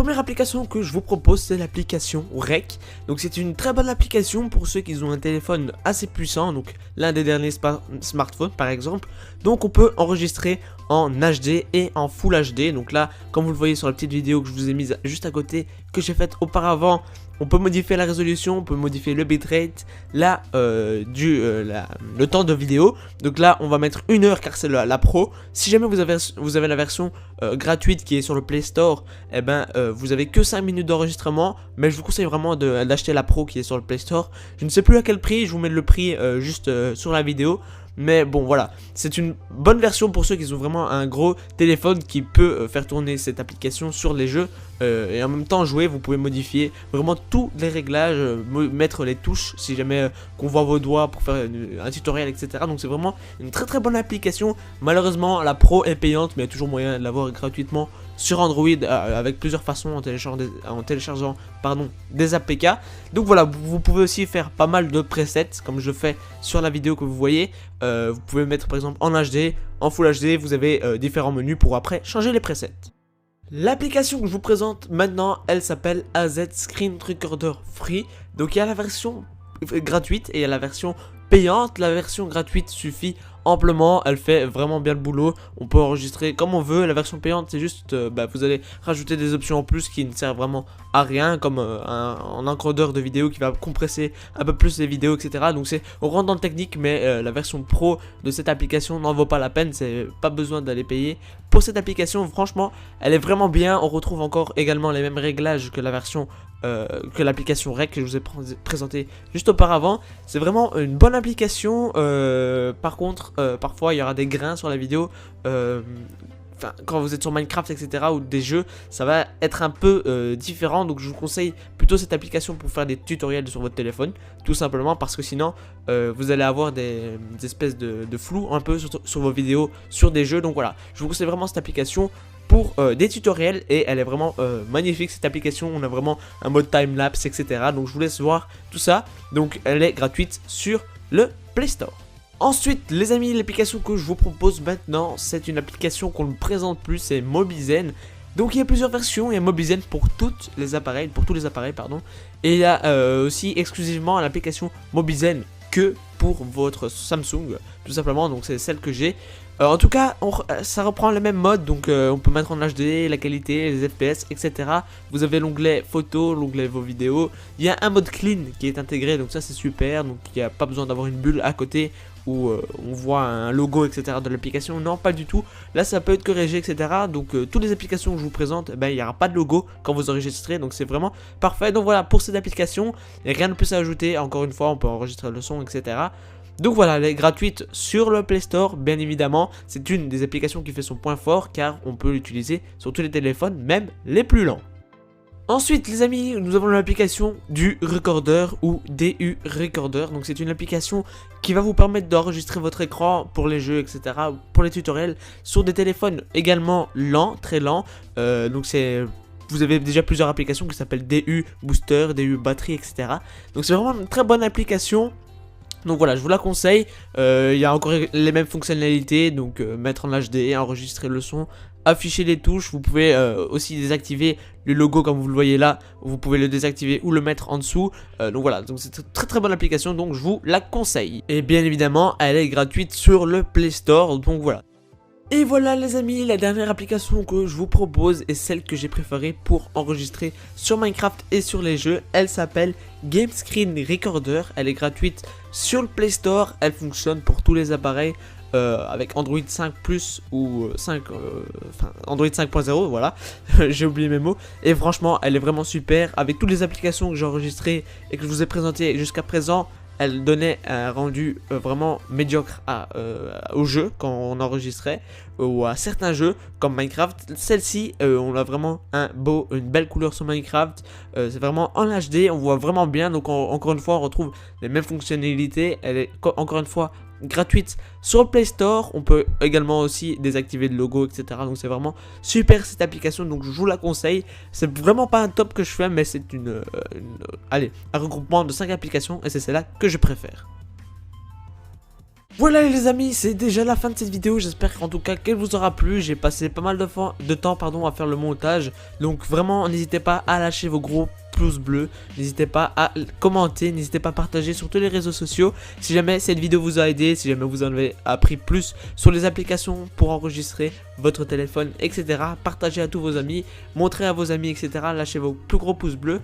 première application que je vous propose, c'est l'application Rec. Donc c'est une très bonne application pour ceux qui ont un téléphone assez puissant, donc l'un des derniers smartphones par exemple. Donc on peut enregistrer en HD et en Full HD. Donc là, comme vous le voyez sur la petite vidéo que je vous ai mise juste à côté, que j'ai faite auparavant, on peut modifier la résolution, on peut modifier le bitrate, le temps de vidéo. Donc là, on va mettre 1 heure car c'est la pro. Si jamais vous avez la version gratuite qui est sur le Play Store, eh ben, vous avez que 5 minutes d'enregistrement. Mais je vous conseille vraiment d'acheter la pro qui est sur le Play Store. Je ne sais plus à quel prix, je vous mets le prix juste sur la vidéo. Mais bon voilà, c'est une bonne version pour ceux qui ont vraiment un gros téléphone qui peut faire tourner cette application sur les jeux et en même temps jouer. Vous pouvez modifier vraiment tous les réglages, mettre les touches si jamais qu'on voit vos doigts pour faire un tutoriel, etc. Donc c'est vraiment une très bonne application. Malheureusement la pro est payante, mais il y a toujours moyen de l'avoir gratuitement sur Android avec plusieurs façons en téléchargeant des APK. Donc voilà, vous pouvez aussi faire pas mal de presets comme je fais sur la vidéo que vous voyez. Vous pouvez mettre par exemple en HD, en Full HD, vous avez différents menus pour après changer les presets. L'application que je vous présente maintenant, elle s'appelle AZ Screen Recorder Free. Donc il y a la version gratuite et il y a la version payante. La version gratuite suffit amplement, elle fait vraiment bien le boulot, on peut enregistrer comme on veut. La version payante c'est juste, vous allez rajouter des options en plus qui ne servent vraiment à rien, comme un encodeur de vidéo qui va compresser un peu plus les vidéos, etc. Donc on rentre dans le technique, mais la version pro de cette application n'en vaut pas la peine, c'est pas besoin d'aller payer pour cette application. Franchement elle est vraiment bien, on retrouve encore également les mêmes réglages que la version que l'application Rec que je vous ai présenté juste auparavant. C'est vraiment une bonne application. Par contre parfois il y aura des grains sur la vidéo, quand vous êtes sur Minecraft, etc. ou des jeux, ça va être un peu différent. Donc je vous conseille plutôt cette application pour faire des tutoriels sur votre téléphone, tout simplement parce que sinon vous allez avoir des espèces de flou un peu sur vos vidéos sur des jeux. Donc voilà, je vous conseille vraiment cette application pour des tutoriels et elle est vraiment magnifique cette application. On a vraiment un mode timelapse, etc. Donc je vous laisse voir tout ça. Donc elle est gratuite sur le Play Store. Ensuite les amis, l'application que je vous propose maintenant, c'est une application qu'on ne présente plus, c'est Mobizen. Donc il y a plusieurs versions, il y a Mobizen pour tous les appareils, pardon. Et il y a aussi exclusivement l'application Mobizen que pour votre Samsung, tout simplement. Donc c'est celle que j'ai. En tout cas, ça reprend le même mode, donc on peut mettre en HD, la qualité, les FPS, etc. Vous avez l'onglet photo, l'onglet vos vidéos. Il y a un mode clean qui est intégré, donc ça c'est super. Donc il n'y a pas besoin d'avoir une bulle à côté où on voit un logo, etc. de l'application. Non, pas du tout. Là ça peut être corrigé, etc. Donc toutes les applications que je vous présente, il n'y aura pas de logo quand vous enregistrez. Donc c'est vraiment parfait. Donc voilà, pour cette application, il n'y a rien de plus à ajouter. Encore une fois, on peut enregistrer le son, etc. Donc voilà, elle est gratuite sur le Play Store, bien évidemment. C'est une des applications qui fait son point fort car on peut l'utiliser sur tous les téléphones, même les plus lents. Ensuite les amis, nous avons l'application du Recorder ou DU Recorder. Donc c'est une application qui va vous permettre d'enregistrer votre écran pour les jeux, etc. pour les tutoriels sur des téléphones également lents, très lents. Vous avez déjà plusieurs applications qui s'appellent DU Booster, DU Batterie, etc. Donc c'est vraiment une très bonne application. Donc voilà, je vous la conseille. Il y a encore les mêmes fonctionnalités, donc mettre en HD, enregistrer le son, afficher les touches. Vous pouvez aussi désactiver le logo comme vous le voyez là. Vous pouvez le désactiver ou le mettre en dessous. Donc voilà, donc c'est une très bonne application, donc je vous la conseille. Et bien évidemment, elle est gratuite sur le Play Store, donc voilà. Et voilà les amis, la dernière application que je vous propose est celle que j'ai préférée pour enregistrer sur Minecraft et sur les jeux. Elle s'appelle Game Screen Recorder, elle est gratuite sur le Play Store, elle fonctionne pour tous les appareils avec Android 5 Plus ou Android 5.0, voilà, j'ai oublié mes mots. Et franchement, elle est vraiment super, avec toutes les applications que j'ai enregistrées et que je vous ai présentées jusqu'à présent. Elle donnait un rendu vraiment médiocre au jeu quand on enregistrait ou à certains jeux comme Minecraft. Celle-ci, on a vraiment une belle couleur sur Minecraft. C'est vraiment en HD, on voit vraiment bien. Donc encore une fois, on retrouve les mêmes fonctionnalités. Elle est encore une fois gratuite sur le Play Store. On peut également aussi désactiver le logo, etc. Donc c'est vraiment super cette application, donc je vous la conseille. C'est vraiment pas un top que je fais, mais c'est un regroupement de 5 applications et c'est celle-là que je préfère. Voilà les amis, c'est déjà la fin de cette vidéo, j'espère qu'en tout cas qu'elle vous aura plu. J'ai passé pas mal de temps à faire le montage, donc vraiment n'hésitez pas à lâcher vos gros pouces bleus, n'hésitez pas à commenter, n'hésitez pas à partager sur tous les réseaux sociaux si jamais cette vidéo vous a aidé, si jamais vous en avez appris plus sur les applications pour enregistrer votre téléphone, etc. Partagez à tous vos amis, montrez à vos amis, etc. Lâchez vos plus gros pouces bleus.